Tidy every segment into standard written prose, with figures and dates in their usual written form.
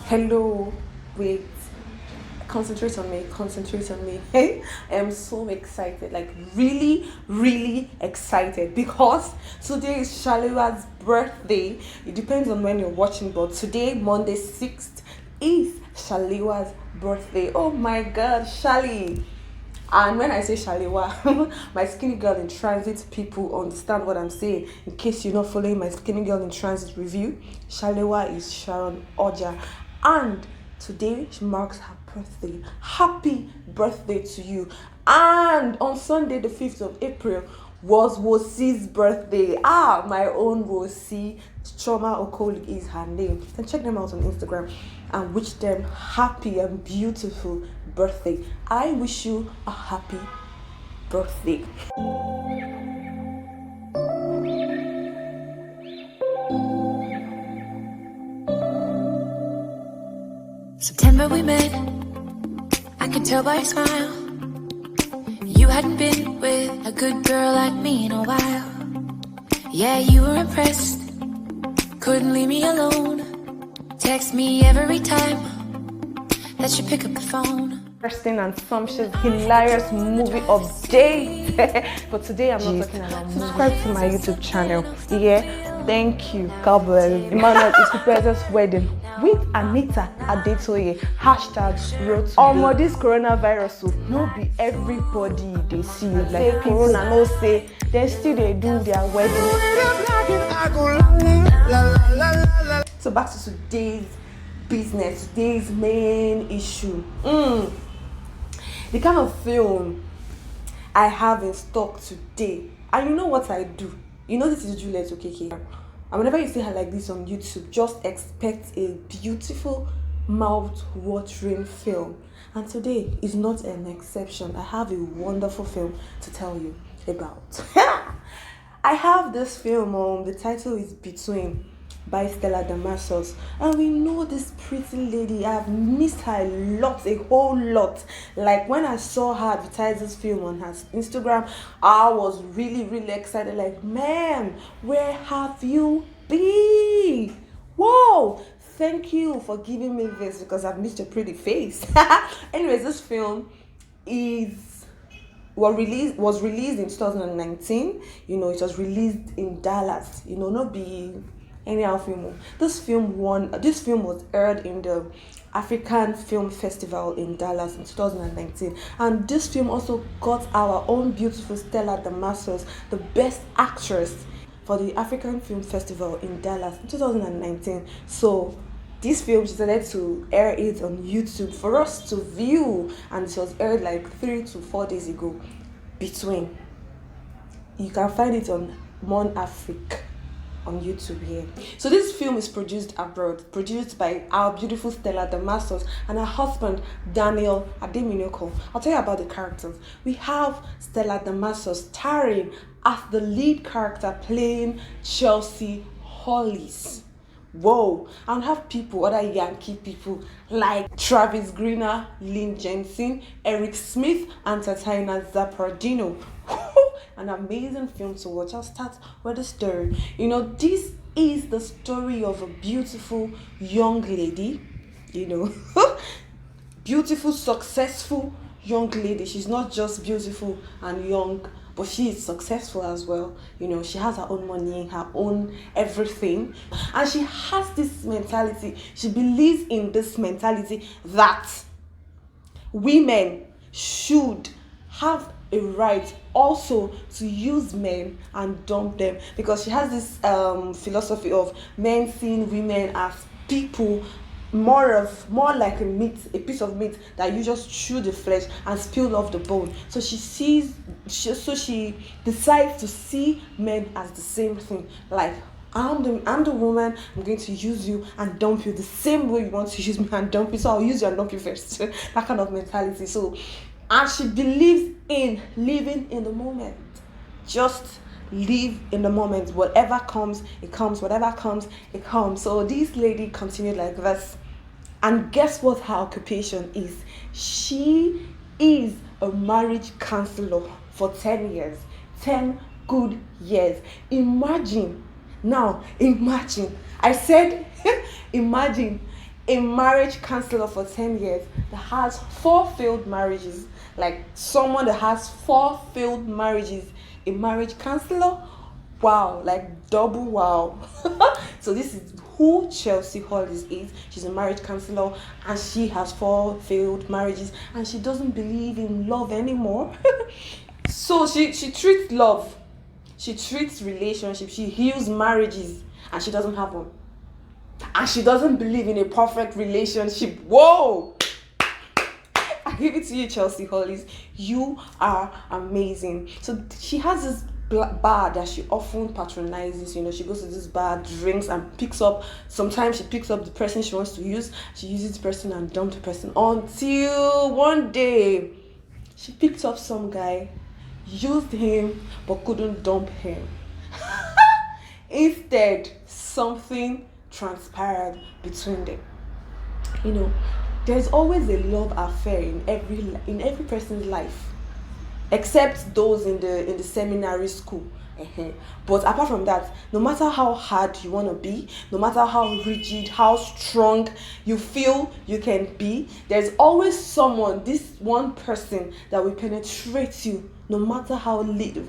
Hello, wait, concentrate on me. Hey, I am so excited, like really, really excited because today is Shalewa's birthday. It depends on when you're watching, but today, Monday 6th, is Shalewa's birthday. Oh my god, Shali! And when I say Shalewa, my skinny girl in transit people understand what I'm saying. In case you're not following my skinny girl in transit review, Shalewa is Sharon Oja. And today she marks her birthday. Happy birthday to you. And on Sunday, the 5th of April, was Wosi's birthday. My own Wosi. Choma Okoli is her name. And check them out on Instagram and wish them happy and beautiful birthday. I wish you a happy birthday. September we met, I could tell by your smile. You hadn't been with a good girl like me in a while. Yeah, you were impressed, couldn't leave me alone. Text me every time that you pick up the phone. Interesting and sumptuous, hilarious movie update. But today I'm not talking about movies. Subscribe to my YouTube channel. Yeah, thank you. God bless. Emmanuel Isupeza's wedding with Anita Adetoye. Road to this coronavirus will not be everybody they see you like corona no say they still they do their wedding. So back to today's business, today's main issue. The kind of film I have in stock today, and you know what I do. You know this is Juliet Okeke. And whenever you see her like this on YouTube, just expect a beautiful, mouth-watering film. And today is not an exception. I have a wonderful film to tell you about. I have this film, the title is Between by Stella Damasus, and we know this pretty lady. I've missed her a whole lot. Like when I saw her advertise this film on her Instagram, I was really excited, like, man, where have you been? Whoa, thank you for giving me this because I've missed your pretty face. Anyways, this film was released in 2019. You know, it was released in Dallas. You know, not be anyhow film. This film was aired in the African Film Festival in Dallas in 2019, and this film also got our own beautiful Stella Damasus the best actress for the African Film Festival in Dallas in 2019. So this film, she decided to air it on YouTube for us to view, and it was aired like 3 to 4 days ago. Between, you can find it on Mon Afrique on YouTube here. So this film is produced abroad, produced by our beautiful Stella Damasus and her husband Daniel Ademinoko. I'll tell you about the characters. We have Stella Damasus starring as the lead character playing Chelsea Hollis. Whoa, and have other Yankee people like Travis Greener, Lynn Jensen, Eric Smith, and Tatiana Zapardino. An amazing film to watch. I'll start with the story. You know, this is the story of a beautiful young lady, you know, beautiful, successful young lady. She's not just beautiful and young, but she is successful as well. You know, she has her own money, her own everything. And she has this mentality. She believes in this mentality that women should have a right also to use men and dump them, because she has this philosophy of men seeing women as people, more like a piece of meat that you just chew the flesh and spill off the bone. So she decides to see men as the same thing. Like, I'm the woman, I'm going to use you and dump you the same way you want to use me and dump you, so I'll use you and dump you first. That kind of mentality. So, and she believes in living in the moment. Just live in the moment. Whatever comes, it comes. Whatever comes, it comes. So this lady continued like this. And guess what her occupation is? She is a marriage counselor for 10 years. 10 good years. Imagine. I said, imagine a marriage counselor for 10 years that has 4 failed marriages. Like someone that has 4 failed marriages, a marriage counselor. Wow, like double wow. So this is who Chelsea Hollis is. She's a marriage counselor and she has 4 failed marriages and she doesn't believe in love anymore. So she treats love, she treats relationships, she heals marriages, and she doesn't have one. And she doesn't believe in a perfect relationship. Whoa! I give it to you, Chelsea Hollis. You are amazing. So she has this bar that she often patronizes. You know, she goes to this bar, drinks, and picks up. Sometimes she picks up the person she wants to use. She uses the person and dumps the person until one day she picked up some guy, used him, but couldn't dump him. Instead, something transpired between them. You know, there's always a love affair in every person's life, except those in the seminary school. But apart from that, no matter how hard you want to be, no matter how rigid, how strong you feel you can be, there's always someone, this one person that will penetrate you, no matter how little.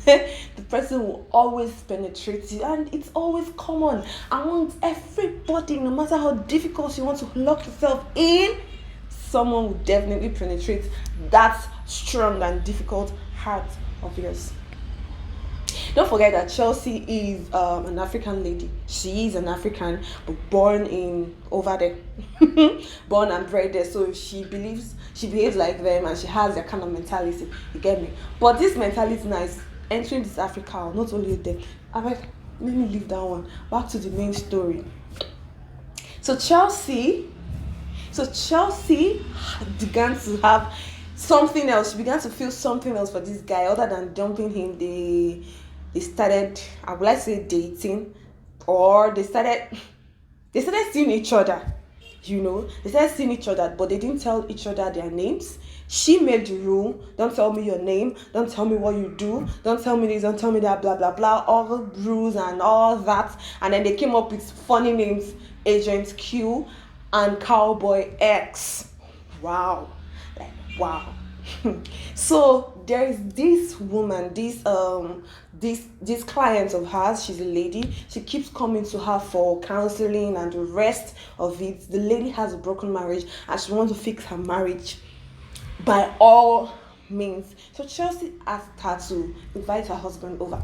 The person will always penetrate you, and it's always common amongst everybody. No matter how difficult you want to lock yourself in, someone will definitely penetrate that strong and difficult heart of yours. Don't forget that Chelsea is an African lady. She is an African, but born in over there, born and bred there. So she behaves like them, and she has their kind of mentality. You get me? But this mentality now is entering this Africa, not only them. Let me leave that one. Back to the main story. So Chelsea began to have something else. She began to feel something else for this guy other than dumping him. They started, I would like to say, dating, or they started seeing each other. You know, they started seeing each other, but they didn't tell each other their names. She made the rule: don't tell me your name, don't tell me what you do, don't tell me this, don't tell me that, blah blah blah, all the rules and all that. And then they came up with funny names: Agent Q and Cowboy X. Wow, like wow. So there is this woman, this client of hers. She's a lady. She keeps coming to her for counseling and the rest of it. The lady has a broken marriage and she wants to fix her marriage by all means. So Chelsea asked her to invite her husband over.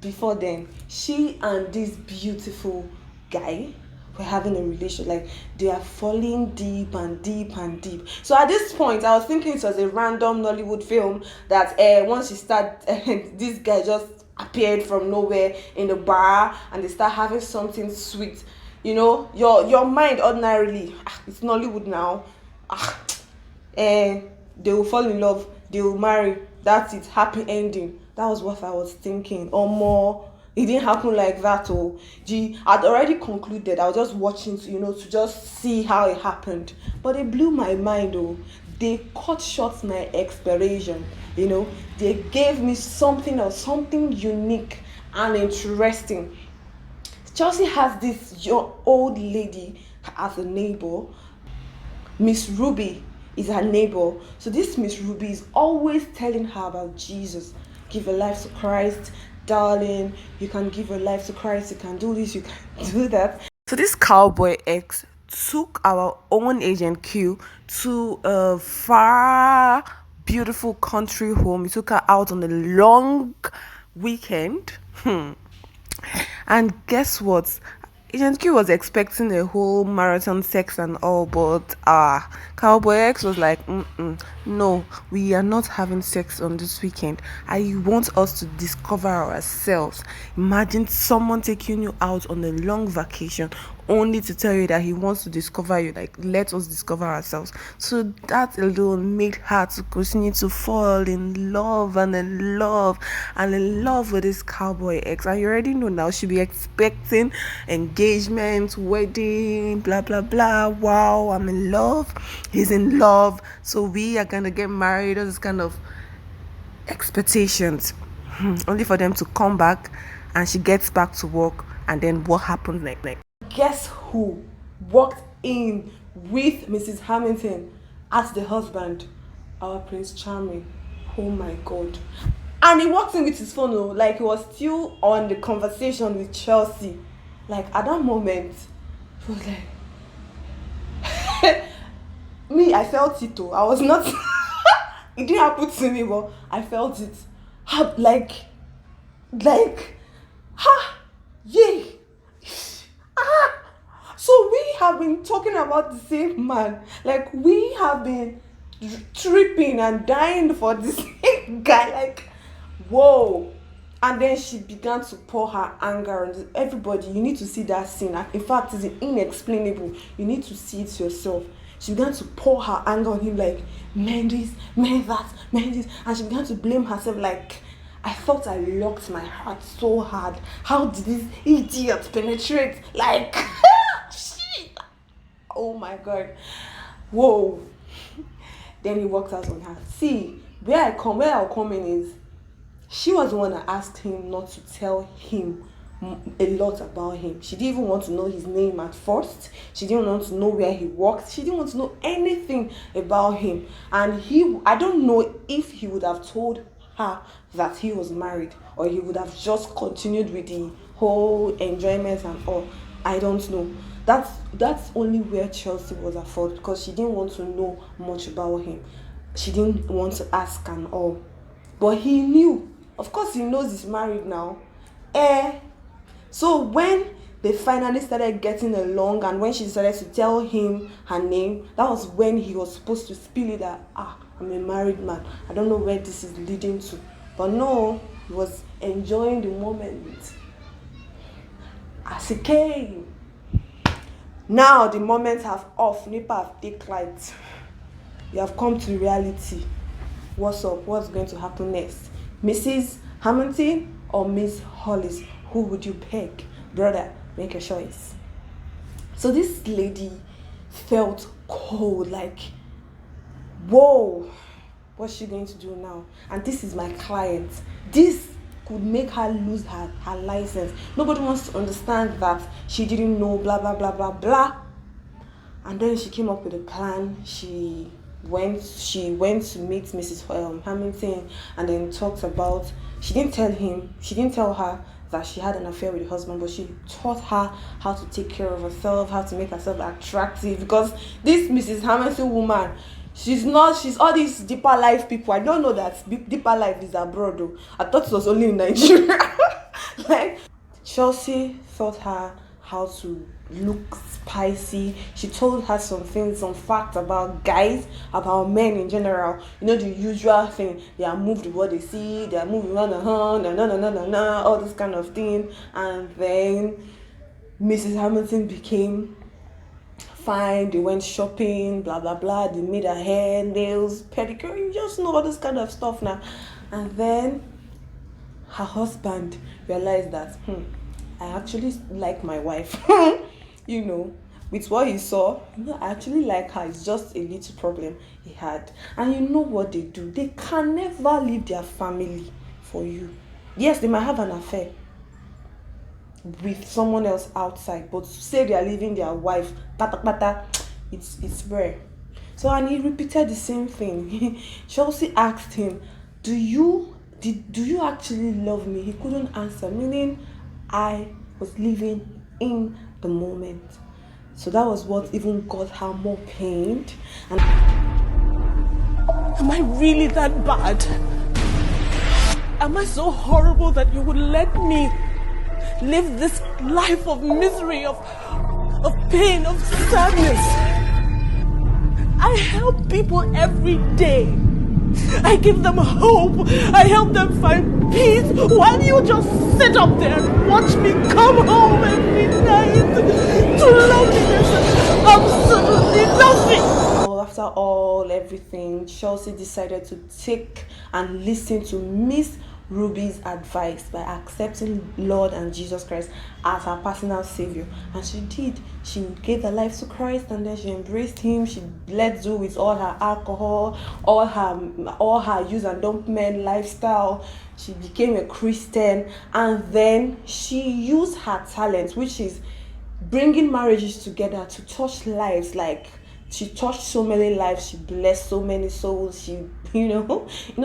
Before then, she and this beautiful guy were having a relationship. Like, they are falling deep and deep and deep. So at this point, I was thinking it was a random Nollywood film that once you start, this guy just appeared from nowhere in the bar and they start having something sweet. You know, your mind ordinarily, it's Nollywood now. They will fall in love, they will marry, that's it, happy ending. That was what I was thinking. Or more, it didn't happen like that. I'd already concluded. I was just watching to just see how it happened. But it blew my mind. They cut short my exploration. They gave me something else, something unique and interesting. Chelsea has this old lady as a neighbor. Miss Ruby is her neighbor. So this Miss Ruby is always telling her about Jesus. Give your life to Christ, darling. You can give your life to Christ. You can do this, you can do that. So this Cowboy X took our own Agent Q to a far, beautiful country home. He took her out on a long weekend. And guess what? Agent Q was expecting a whole marathon sex and all, but Cowboy X was like, no, we are not having sex on this weekend. I want us to discover ourselves. Imagine someone taking you out on a long vacation only to tell you that he wants to discover you, like, let us discover ourselves. So that alone made her to continue to fall in love and in love and in love with this Cowboy X. And you already know now, she'll be expecting engagement, wedding, blah blah blah. Wow, I'm in love, he's in love, so we are gonna get married. All this kind of expectations, only for them to come back and she gets back to work. And then what happens next? Guess who walked in with Mrs. Hamilton as the husband, our Prince Charming. Oh my God. And he walked in with his phone, like he was still on the conversation with Chelsea. Like at that moment, he was like, me, I felt it though. I was not, it didn't happen to me, but I felt it. Like, yay. So we have been talking about the same man. Like we have been tripping and dying for the same guy. Like, whoa. And then she began to pour her anger on everybody. You need to see that scene. In fact, it's inexplainable. You need to see it yourself. She began to pour her anger on him, like, man this, man that, man this. And she began to blame herself, like, I thought I locked my heart so hard. How did this idiot penetrate? Like, shit. Oh my God. Whoa. Then he walks out on her. See, where I'll come in is, she was the one that asked him not to tell him a lot about him. She didn't even want to know his name at first. She didn't want to know where he worked. She didn't want to know anything about him. And I don't know if he would have told her that he was married, or he would have just continued with the whole enjoyment and all. I don't know. That's only where Chelsea was at fault, because she didn't want to know much about him. She didn't want to ask and all. But he knew. Of course he knows he's married now. So when they finally started getting along, and when she decided to tell him her name, that was when he was supposed to spill it that, I'm a married man. I don't know where this is leading to. But no, he was enjoying the moment as it came. Now the moments have off, NEPA have take light. You have come to reality. What's up? What's going to happen next? Mrs. Hamilton or Miss Hollis? Who would you pick? Brother, make a choice. So this lady felt cold, like, whoa, what's she going to do now? And this is my client. This could make her lose her license. Nobody wants to understand that she didn't know, blah, blah, blah, blah, blah. And then she came up with a plan. She went to meet Mrs. Hamilton, and then talked about, she didn't tell her that she had an affair with the husband, but she taught her how to take care of herself, how to make herself attractive, because this Mrs. Hamilton woman, she's all these deeper life people. I don't know that deeper life is abroad though. I thought it was only in Nigeria. Like, Chelsea taught her how to look spicy. She told her some facts about guys, about men in general. You know, the usual thing. They are moved with what they see. They are moving on all this kind of thing. And then Mrs. Hamilton became fine. They went shopping, blah blah blah. They made her hair, nails, pedicure. You just know all this kind of stuff now. And then her husband realized that I actually like my wife. You know, with what he saw, I actually like her. It's just a little problem he had. And you know what they do? They can never leave their family for you. Yes, they might have an affair with someone else outside, but to say they are leaving their wife, it's rare. So, and he repeated the same thing. Chelsea asked him, do you actually love me? He couldn't answer, meaning I was living in the moment. So that was what even got her more pained. And am I really that bad? Am I so horrible that you would let me live this life of misery, of pain, of sadness? I help people every day. I give them hope. I help them find peace. Why do you just sit up there and watch me come home every night to loneliness and absolutely nothing? After everything, Chelsea decided to take and listen to Miss Ruby's advice by accepting Lord and Jesus Christ as her personal savior. And she did. She gave her life to Christ, and then she embraced him. She let go with all her alcohol, all her use and dump men lifestyle. She became a Christian, and then she used her talent, which is bringing marriages together to touch lives. Like, she touched so many lives, she blessed so many souls. She,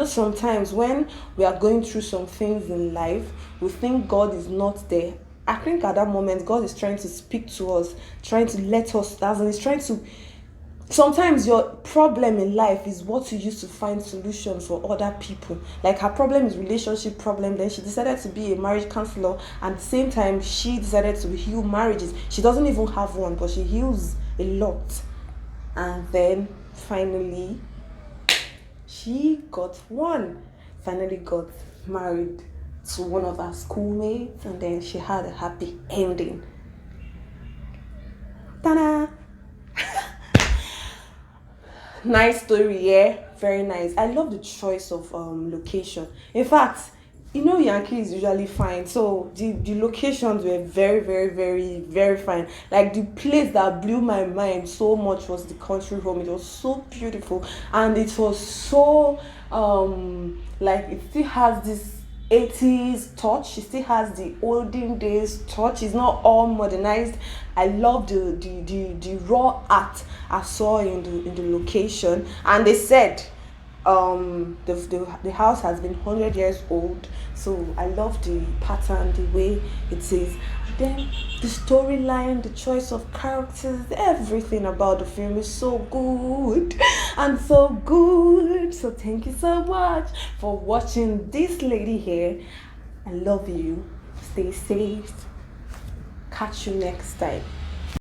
sometimes when we are going through some things in life, we think God is not there. I think at that moment God is trying to speak to us, trying to let us, that's and he's trying to. Sometimes your problem in life is what you use to find solutions for other people. Like, her problem is relationship problem, then she decided to be a marriage counselor, and at the same time she decided to heal marriages. She doesn't even have one, but she heals a lot. And then finally she got one, finally got married to one of her schoolmates, and then she had a happy ending. Ta-da! Nice story, yeah, very nice. I love the choice of location. In fact, Yankee is usually fine, so the locations were very, very, very, very fine. Like, the place that blew my mind so much was the country home. It was so beautiful, and it was so like, it still has this 80s touch. It still has the olden days touch. It's not all modernized. I love the raw art I saw in the location. And they said the house has been 100 years old, so I love the pattern, the way it is. Then the storyline, the choice of characters, everything about the film is so good and so good. So thank you so much for watching this lady here. I love you. Stay safe. Catch you next time.